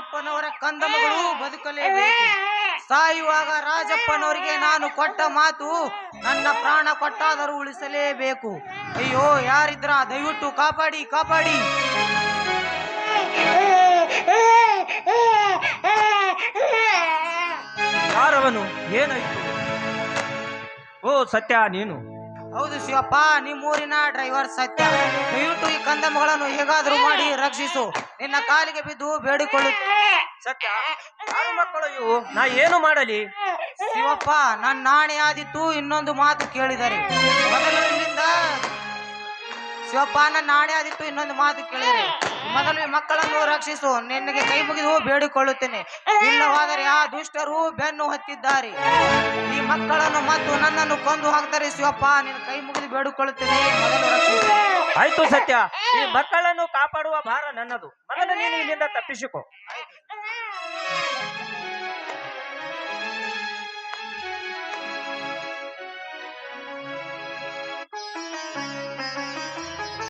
ರಾಜಪ್ಪನವರ ಕಂದಮಗಳು ಬದುಕಲೇಬೇಕು. ಸಾಯುವಾಗ ರಾಜಪ್ಪನವರಿಗೆ ನಾನು ಕೊಟ್ಟ ಮಾತು ನನ್ನ ಪ್ರಾಣ ಕೊಟ್ಟಾದರೂ ಉಳಿಸಲೇಬೇಕು. ಅಯ್ಯೋ ಯಾರಿದ್ರ ದಯವಿಟ್ಟು ಕಾಪಾಡಿ ಕಾಪಾಡಿ. ಯಾರವನು? ಏನಾಯ್ತು? ಓ ಸತ್ಯ, ನೀನು? ಹೌದು ಶಿವಪ್ಪ, ನಿಮ್ಮೂರಿನ ಡ್ರೈವರ್ ಸತ್ಯ. ದಯವಿಟ್ಟು ಈ ಕಂದಮ್ಮಗಳನ್ನು ಹೇಗಾದ್ರೂ ಮಾಡಿ ರಕ್ಷಿಸು. ನಿನ್ನ ಕಾಲಿಗೆ ಬಿದ್ದು ಬೇಡಿಕೊಳ್ಳು. ಸತ್ಯ, ಯಾರು ಮಕ್ಕಳು ಇವು? ನಾ ಏನು ಮಾಡಲಿ? ಶಿವಪ್ಪ, ನನ್ನ ನಾಣೆ ಆದಿತ್ತು ಇನ್ನೊಂದು ಮಾತು ಕೇಳಿದರೆ ಮೊದಲು ಇಲ್ಲಿಂದ. ಶಿವಪ್ಪ, ನನ್ನ ನಾಣೆ ಆದಿತ್ತು ಇನ್ನೊಂದು ಮಾತು ಕೇಳಿದರೆ ಮೊದಲು ಈ ಮಕ್ಕಳನ್ನು ರಕ್ಷಿಸು. ನಿನಗೆ ಕೈ ಮುಗಿದು ಬೇಡಿಕೊಳ್ಳುತ್ತೇನೆ. ಇಲ್ಲವಾದರೆ ಆ ದುಷ್ಟರು ಬೆನ್ನು ಹತ್ತಿದ್ದಾರೆ. ಈ ಮಕ್ಕಳನ್ನು ಮತ್ತು ನನ್ನನ್ನು ಕೊಂದು ಹಾಕ್ತಾರೆ. ಶಿವಪ್ಪ, ನಿನ್ನ ಕೈ ಮುಗಿದು ಬೇಡಿಕೊಳ್ಳುತ್ತೇನೆ, ಮೊದಲು ರಕ್ಷಿಸು. ಆಯ್ತು ಸತ್ಯ, ಈ ಮಕ್ಕಳನ್ನು ಕಾಪಾಡುವ ಭಾರ ನನ್ನದು. ಮೊದಲು ನೀನು ಇಲ್ಲಿಂದ ತಪ್ಪಿಸಿಕೊ.